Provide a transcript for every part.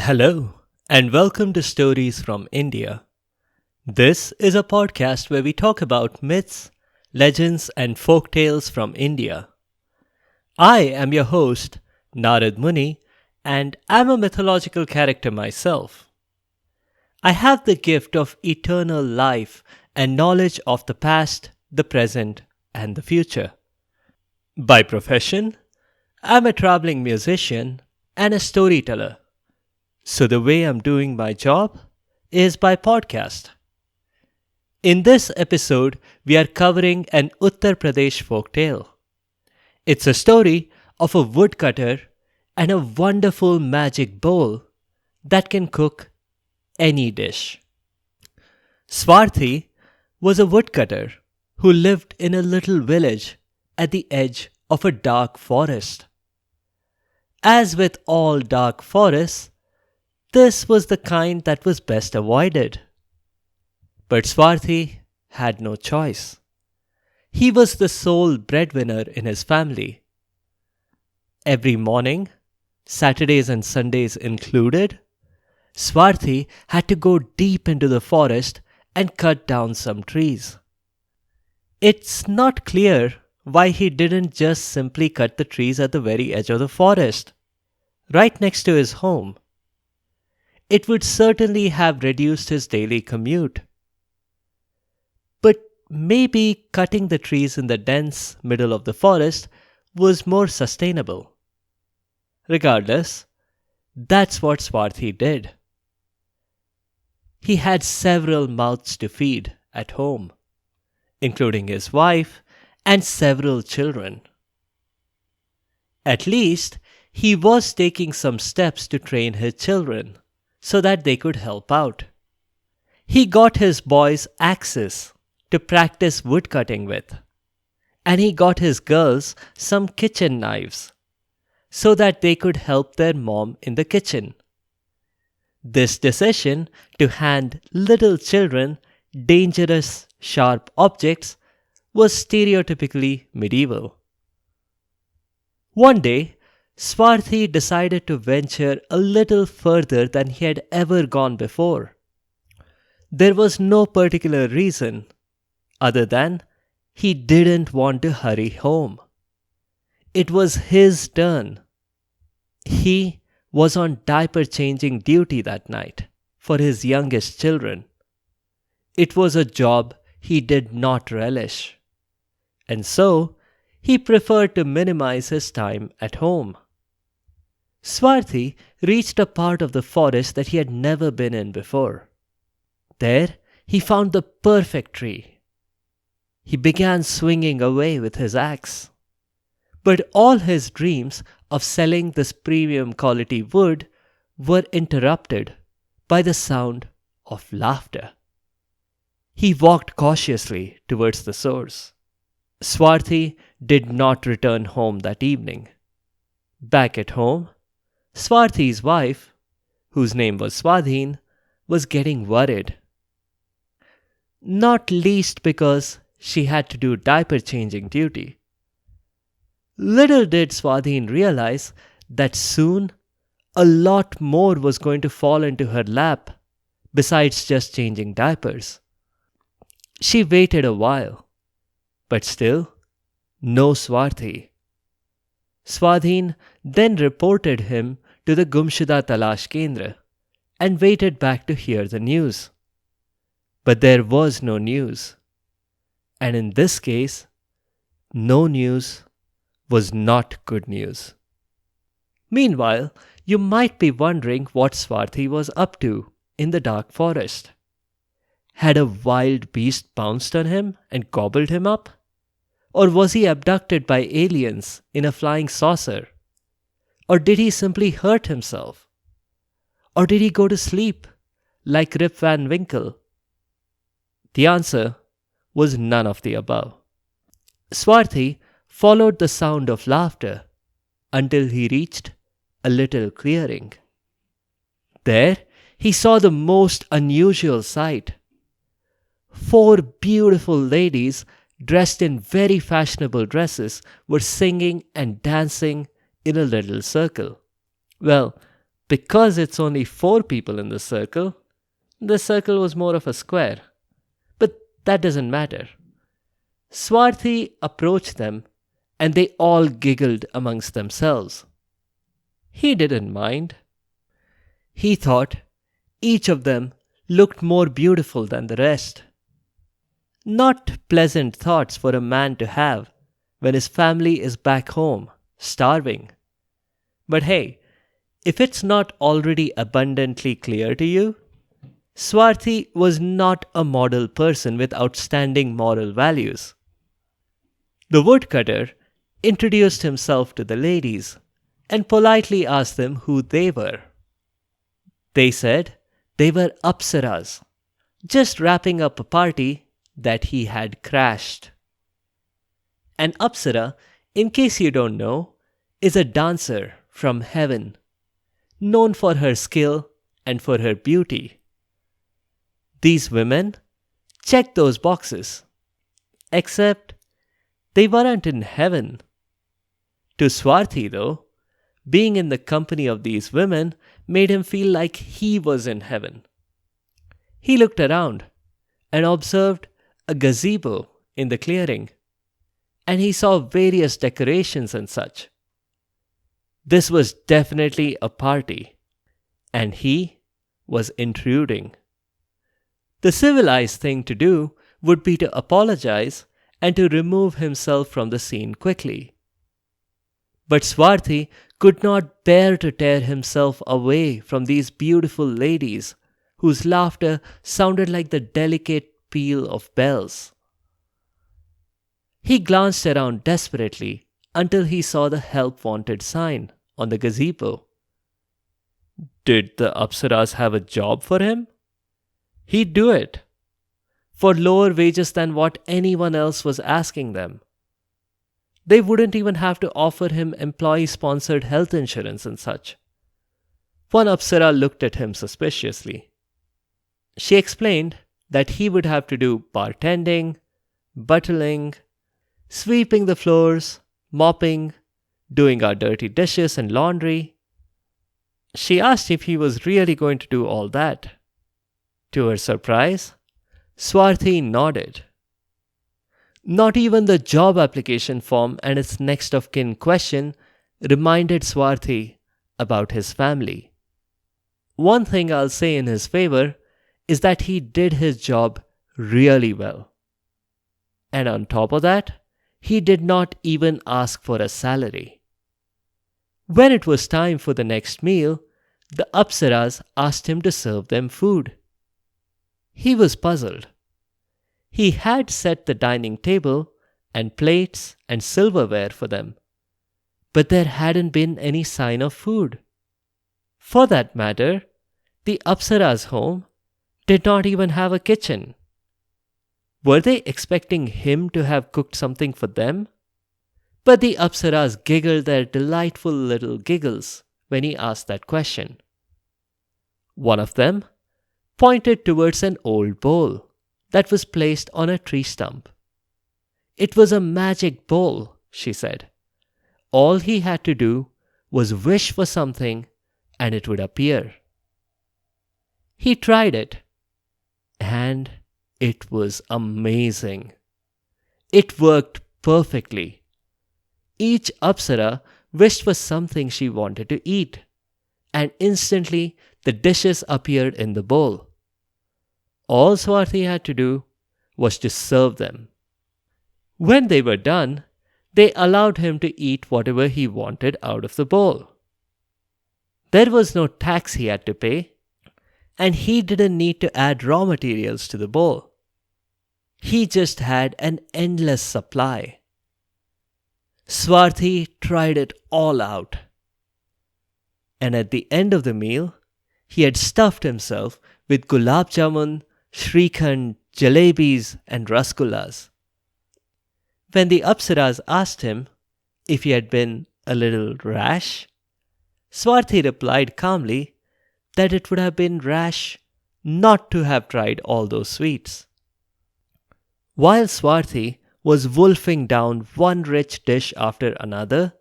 Hello, and welcome to Stories from India. This is a podcast where we talk about myths, legends, and folk tales from India. I am your host, Narad Muni, and I'm a mythological character myself. I have the gift of eternal life and knowledge of the past, the present, and the future. By profession, I'm a traveling musician and a storyteller. So the way I'm doing my job is by podcast. In this episode, we are covering an Uttar Pradesh folk tale. It's a story of a woodcutter and a wonderful magic bowl that can cook any dish. Swarthi was a woodcutter who lived in a little village at the edge of a dark forest. As with all dark forests, this was the kind that was best avoided. But Swarthi had no choice. He was the sole breadwinner in his family. Every morning, Saturdays and Sundays included, Swarthi had to go deep into the forest and cut down some trees. It's not clear why he didn't just simply cut the trees at the very edge of the forest, right next to his home. It would certainly have reduced his daily commute. But maybe cutting the trees in the dense middle of the forest was more sustainable. Regardless, that's what Swarthi did. He had several mouths to feed at home, including his wife and several children. At least, he was taking some steps to train his children so that they could help out. He got his boys axes to practice woodcutting with, and he got his girls some kitchen knives so that they could help their mom in the kitchen. This decision to hand little children dangerous, sharp objects was stereotypically medieval. One day, Swarthi decided to venture a little further than he had ever gone before. There was no particular reason, other than he didn't want to hurry home. It was his turn. He was on diaper changing duty that night for his youngest children. It was a job he did not relish, and so he preferred to minimize his time at home. Swarthi reached a part of the forest that he had never been in before. There, he found the perfect tree. He began swinging away with his axe. But all his dreams of selling this premium quality wood were interrupted by the sound of laughter. He walked cautiously towards the source. Swarthi did not return home that evening. Back at home, Swarthi's wife, whose name was Swadhin, was getting worried. Not least because she had to do diaper changing duty. Little did Swadhin realize that soon a lot more was going to fall into her lap besides just changing diapers. She waited a while, but still, no Swarthi. Swadhin then reported him to the Gumshuda Talash Kendra and waited back to hear the news. But there was no news. And in this case, no news was not good news. Meanwhile, you might be wondering what Swarthi was up to in the dark forest. Had a wild beast pounced on him and gobbled him up? Or was he abducted by aliens in a flying saucer? Or did he simply hurt himself? Or did he go to sleep like Rip Van Winkle? The answer was none of the above. Swarthi followed the sound of laughter until he reached a little clearing. There he saw the most unusual sight. 4 beautiful ladies dressed in very fashionable dresses were singing and dancing in a little circle. Well, because it's only 4 people in the circle was more of a square. But that doesn't matter. Swarthi approached them and they all giggled amongst themselves. He didn't mind. He thought each of them looked more beautiful than the rest. Not pleasant thoughts for a man to have when his family is back home, starving. But hey, if it's not already abundantly clear to you, Swarthi was not a model person with outstanding moral values. The woodcutter introduced himself to the ladies and politely asked them who they were. They said they were Apsaras, just wrapping up a party that he had crashed. An Apsara, in case you don't know, is a dancer from heaven, known for her skill and for her beauty. These women checked those boxes, except they weren't in heaven. To Swarthi, though, being in the company of these women made him feel like he was in heaven. He looked around and observed a gazebo in the clearing, and he saw various decorations and such. This was definitely a party, and he was intruding. The civilized thing to do would be to apologize and to remove himself from the scene quickly. But Swarthi could not bear to tear himself away from these beautiful ladies whose laughter sounded like the delicate peal of bells. He glanced around desperately until he saw the help wanted sign on the gazebo. Did the Apsaras have a job for him? He'd do it, for lower wages than what anyone else was asking them. They wouldn't even have to offer him employee-sponsored health insurance and such. One Apsara looked at him suspiciously. She explained that he would have to do bartending, butling, sweeping the floors, mopping, doing our dirty dishes and laundry. She asked if he was really going to do all that. To her surprise, Swarthi nodded. Not even the job application form and its next of kin question reminded Swarthi about his family. One thing I'll say in his favor is that he did his job really well. And on top of that, he did not even ask for a salary. When it was time for the next meal, the Apsaras asked him to serve them food. He was puzzled. He had set the dining table and plates and silverware for them, but there hadn't been any sign of food. For that matter, the Apsara's home did not even have a kitchen. Were they expecting him to have cooked something for them? But the Apsaras giggled their delightful little giggles when he asked that question. One of them pointed towards an old bowl that was placed on a tree stump. It was a magic bowl, she said. All he had to do was wish for something and it would appear. He tried it, and it was amazing. It worked perfectly. Each Apsara wished for something she wanted to eat, and instantly the dishes appeared in the bowl. All Swarthi had to do was to serve them. When they were done, they allowed him to eat whatever he wanted out of the bowl. There was no tax he had to pay, and he didn't need to add raw materials to the bowl. He just had an endless supply. Swarthi tried it all out. And at the end of the meal, he had stuffed himself with gulab jamun, shrikhand, jalebis and rasgullas. When the Apsaras asked him if he had been a little rash, Swarthi replied calmly that it would have been rash not to have tried all those sweets. While Swarthi was wolfing down one rich dish after another,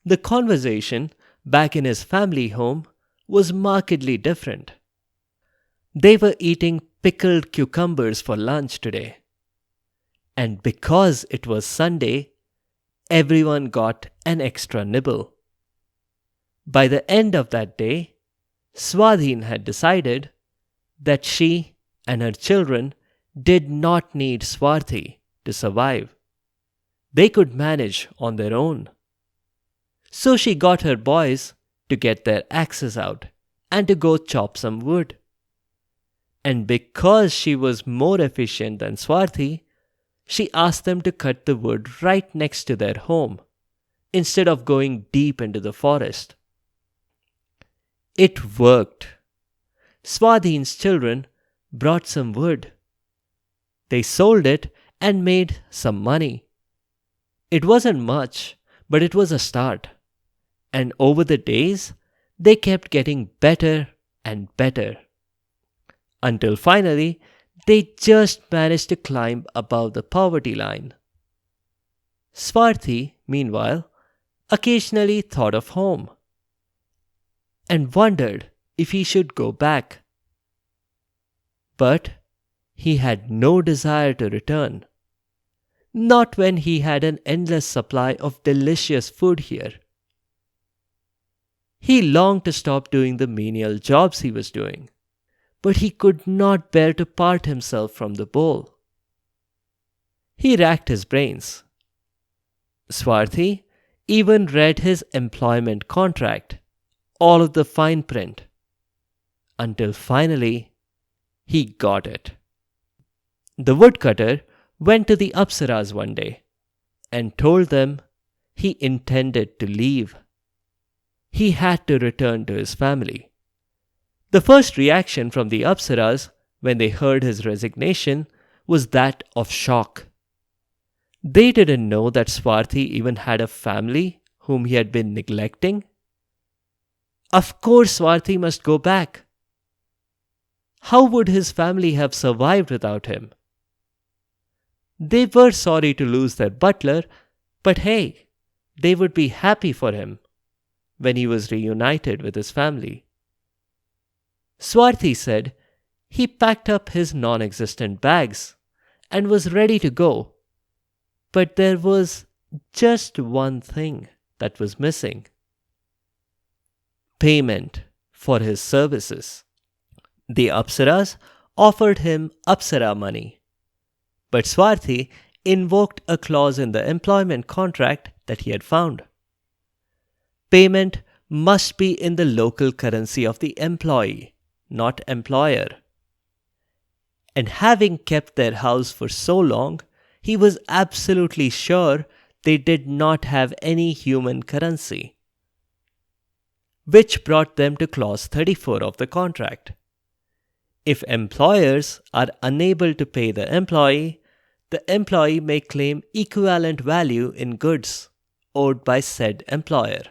the conversation back in his family home was markedly different. They were eating pickled cucumbers for lunch today. And because it was Sunday, everyone got an extra nibble. By the end of that day, Swadhin had decided that she and her children did not need Swarthi to survive. They could manage on their own. So she got her boys to get their axes out and to go chop some wood. And because she was more efficient than Swarthi, she asked them to cut the wood right next to their home, instead of going deep into the forest. It worked. Swadhin's children brought some wood. They sold it and made some money. It wasn't much, but it was a start. And over the days, they kept getting better and better. Until finally, they just managed to climb above the poverty line. Swarthi, meanwhile, occasionally thought of home and wondered if he should go back. But he had no desire to return. Not when he had an endless supply of delicious food here. He longed to stop doing the menial jobs he was doing, but he could not bear to part himself from the bowl. He racked his brains. Swarthi even read his employment contract, all of the fine print, until finally he got it. The woodcutter went to the Apsaras one day and told them he intended to leave. He had to return to his family. The first reaction from the Apsaras when they heard his resignation was that of shock. They didn't know that Swarthi even had a family whom he had been neglecting. Of course, Swarthi must go back. How would his family have survived without him? They were sorry to lose their butler, but hey, they would be happy for him when he was reunited with his family. Swarthi said he packed up his non-existent bags and was ready to go, but there was just one thing that was missing: payment for his services. The Apsaras offered him Apsara money, but Swarthi invoked a clause in the employment contract that he had found. Payment must be in the local currency of the employee, not employer. And having kept their house for so long, he was absolutely sure they did not have any human currency. Which brought them to clause 34 of the contract. If employers are unable to pay the employee may claim equivalent value in goods owed by said employer.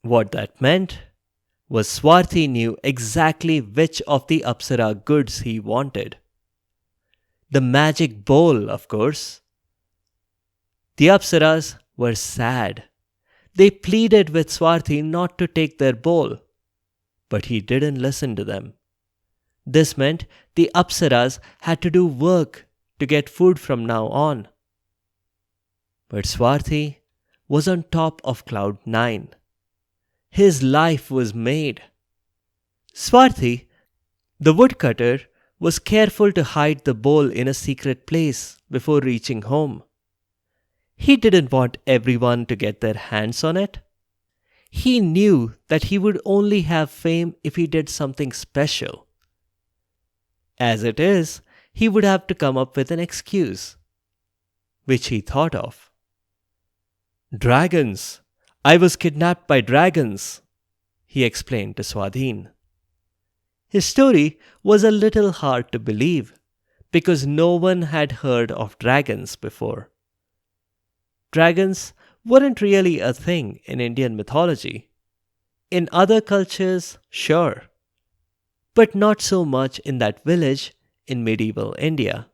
What that meant was Swarthi knew exactly which of the Apsara goods he wanted. The magic bowl, of course. The Apsaras were sad. They pleaded with Swarthi not to take their bowl, but he didn't listen to them. This meant the Apsaras had to do work to get food from now on. But Swarthi was on top of cloud 9. His life was made. Swarthi, the woodcutter, was careful to hide the bowl in a secret place before reaching home. He didn't want everyone to get their hands on it. He knew that he would only have fame if he did something special. As it is, he would have to come up with an excuse, which he thought of. "Dragons! I was kidnapped by dragons," he explained to Swadhin. His story was a little hard to believe, because no one had heard of dragons before. Dragons weren't really a thing in Indian mythology. In other cultures, sure, but not so much in that village in medieval India.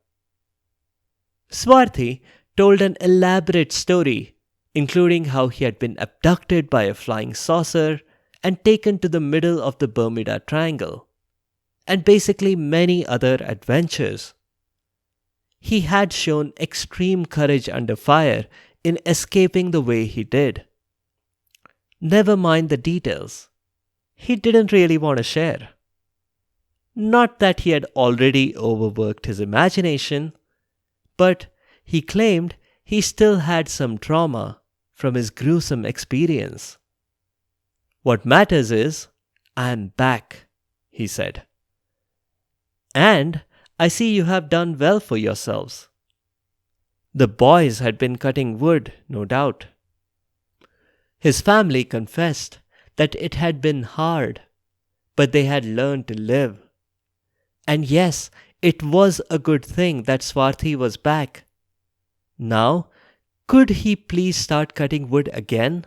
Swarthi told an elaborate story, including how he had been abducted by a flying saucer and taken to the middle of the Bermuda Triangle, and basically many other adventures. He had shown extreme courage under fire in escaping the way he did. Never mind the details. He didn't really want to share. Not that he had already overworked his imagination, but he claimed he still had some trauma from his gruesome experience. What matters is, I'm back, he said. And I see you have done well for yourselves. The boys had been cutting wood, no doubt. His family confessed that it had been hard, but they had learned to live. And yes, it was a good thing that Swarthi was back. Now, could he please start cutting wood again,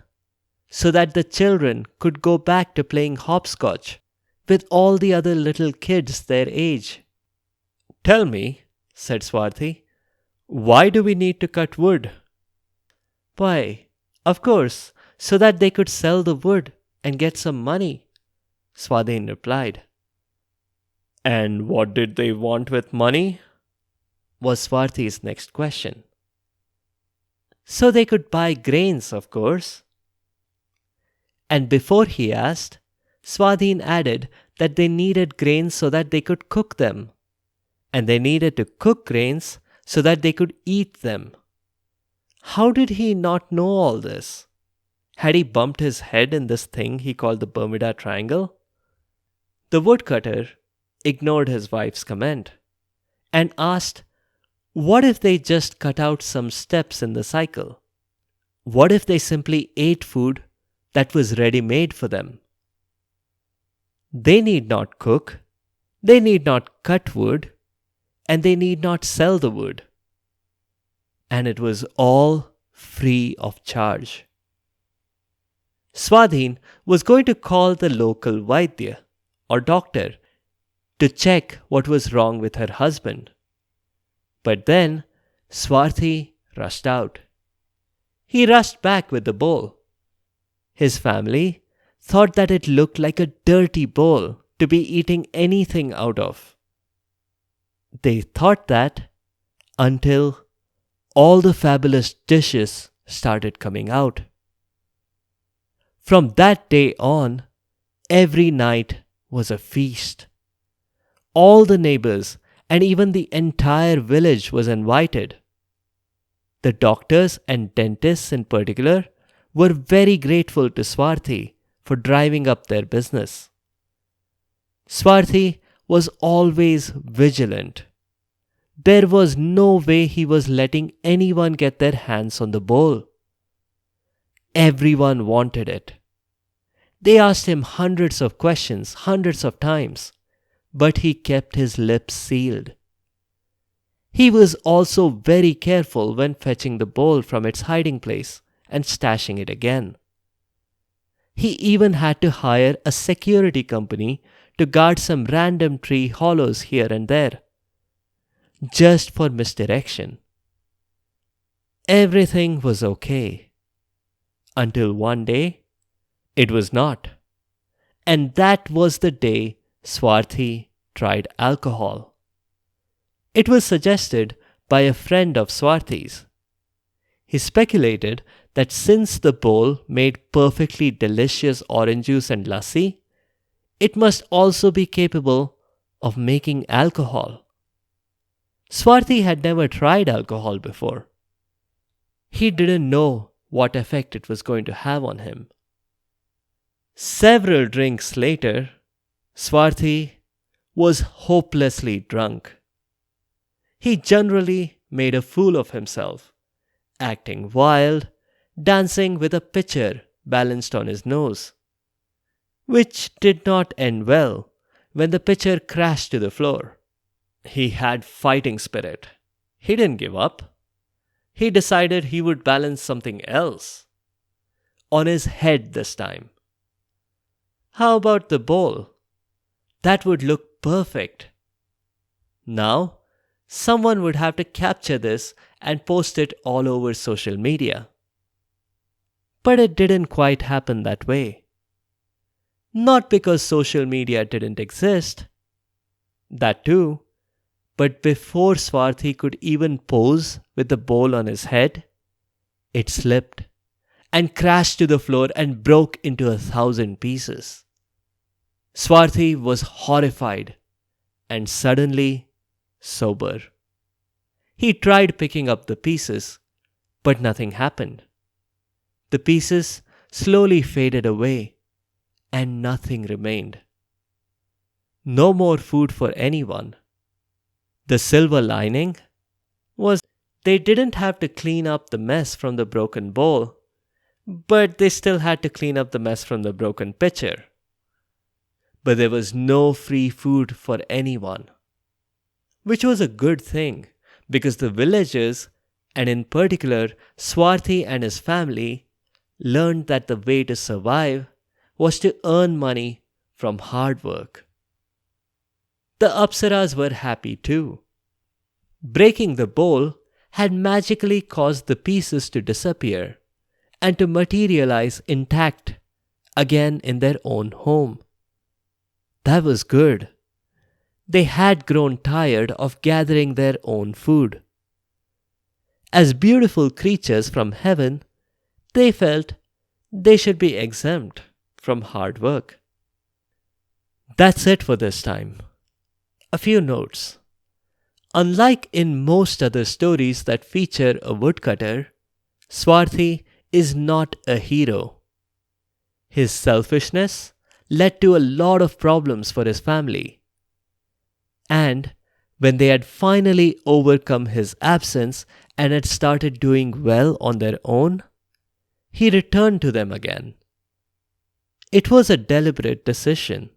so that the children could go back to playing hopscotch with all the other little kids their age? Tell me, said Swarthi, why do we need to cut wood? Why, of course, so that they could sell the wood and get some money, Swadhin replied. And what did they want with money? Was Swarthi's next question. So they could buy grains, of course. And before he asked, Swadhin added that they needed grains so that they could cook them, and they needed to cook grains so that they could eat them. How did he not know all this? Had he bumped his head in this thing he called the Bermuda Triangle? The woodcutter ignored his wife's comment and asked, what if they just cut out some steps in the cycle? What if they simply ate food that was ready-made for them? They need not cook, they need not cut wood, and they need not sell the wood. And it was all free of charge. Swadhin was going to call the local Vaidya, or doctor, to check what was wrong with her husband. But then Swarthi rushed out. He rushed back with the bowl. His family thought that it looked like a dirty bowl to be eating anything out of. They thought that until all the fabulous dishes started coming out. From that day on, every night was a feast. All the neighbors and even the entire village was invited. The doctors and dentists in particular were very grateful to Swarthi for driving up their business. Swarthi was always vigilant. There was no way he was letting anyone get their hands on the bowl. Everyone wanted it. They asked him hundreds of questions, hundreds of times, but he kept his lips sealed. He was also very careful when fetching the bowl from its hiding place and stashing it again. He even had to hire a security company to guard some random tree hollows here and there, just for misdirection. Everything was okay. Until one day, it was not. And that was the day Swarthi tried alcohol. It was suggested by a friend of Swarthi's. He speculated that since the bowl made perfectly delicious orange juice and lassi, it must also be capable of making alcohol. Swarthi had never tried alcohol before. He didn't know what effect it was going to have on him. Several drinks later, Swarthi was hopelessly drunk. He generally made a fool of himself, acting wild, dancing with a pitcher balanced on his nose, which did not end well when the pitcher crashed to the floor. He had fighting spirit. He didn't give up. He decided he would balance something else. On his head this time. How about the bowl? That would look perfect. Now, someone would have to capture this and post it all over social media. But it didn't quite happen that way. Not because social media didn't exist, that too, but before Swarthi could even pose with the bowl on his head, it slipped and crashed to the floor and broke into 1,000 pieces. Swarthi was horrified and suddenly sober. He tried picking up the pieces, but nothing happened. The pieces slowly faded away and nothing remained. No more food for anyone. The silver lining was they didn't have to clean up the mess from the broken bowl, but they still had to clean up the mess from the broken pitcher. But there was no free food for anyone, which was a good thing because the villagers, and in particular Swarthi and his family, learned that the way to survive was to earn money from hard work. The Apsaras were happy too. Breaking the bowl had magically caused the pieces to disappear and to materialize intact again in their own home. That was good. They had grown tired of gathering their own food. As beautiful creatures from heaven, they felt they should be exempt from hard work. That's it for this time. A few notes. Unlike in most other stories that feature a woodcutter, Swarthi is not a hero. His selfishness led to a lot of problems for his family. And when they had finally overcome his absence and had started doing well on their own, he returned to them again. It was a deliberate decision.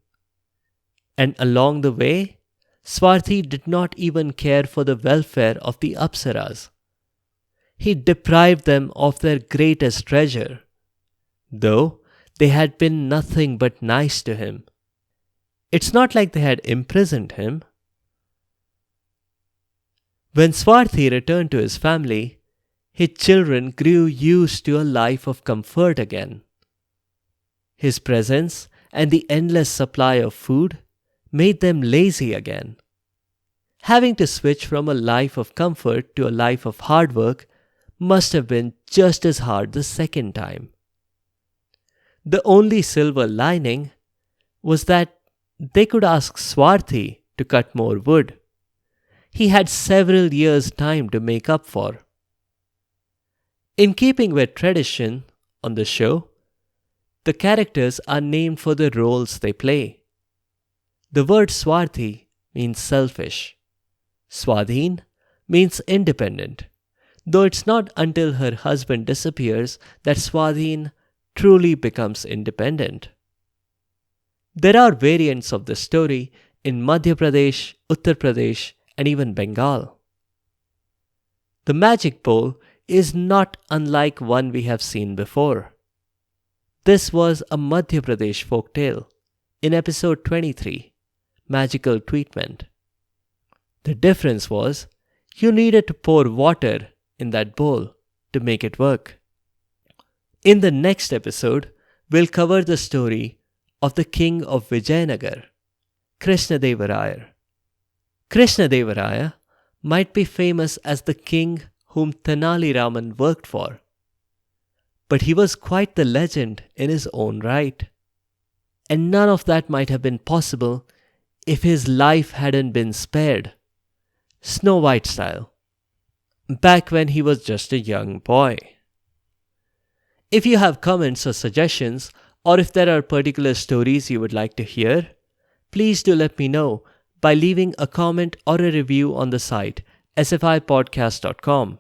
And along the way, Swarthi did not even care for the welfare of the Apsaras. He deprived them of their greatest treasure, though they had been nothing but nice to him. It's not like they had imprisoned him. When Swarthi returned to his family, his children grew used to a life of comfort again. His presence and the endless supply of food made them lazy again. Having to switch from a life of comfort to a life of hard work must have been just as hard the second time. The only silver lining was that they could ask Swarthi to cut more wood. He had several years' time to make up for. In keeping with tradition on the show, the characters are named for the roles they play. The word Swarthi means selfish. Swadhin means independent, though it's not until her husband disappears that Swadhin truly becomes independent. There are variants of the story in Madhya Pradesh, Uttar Pradesh, and even Bengal. The magic bowl is not unlike one we have seen before. This was a Madhya Pradesh folk tale in episode 23, Magical Treatment. The difference was you needed to pour water in that bowl to make it work. In the next episode, we'll cover the story of the king of Vijayanagar, Krishnadevaraya. Krishnadevaraya might be famous as the king whom Tenali Raman worked for, but he was quite the legend in his own right. And none of that might have been possible if his life hadn't been spared, Snow White style, back when he was just a young boy. If you have comments or suggestions, or if there are particular stories you would like to hear, please do let me know by leaving a comment or a review on the site sfipodcast.com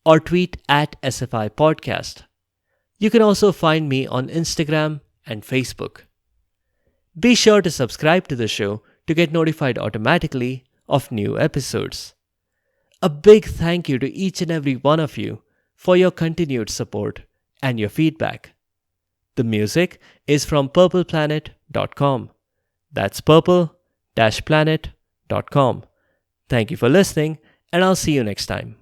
or tweet at sfipodcast. You can also find me on Instagram and Facebook. Be sure to subscribe to the show to get notified automatically of new episodes. A big thank you to each and every one of you for your continued support and your feedback. The music is from purpleplanet.com. That's purple-planet.com. Thank you for listening, and I'll see you next time.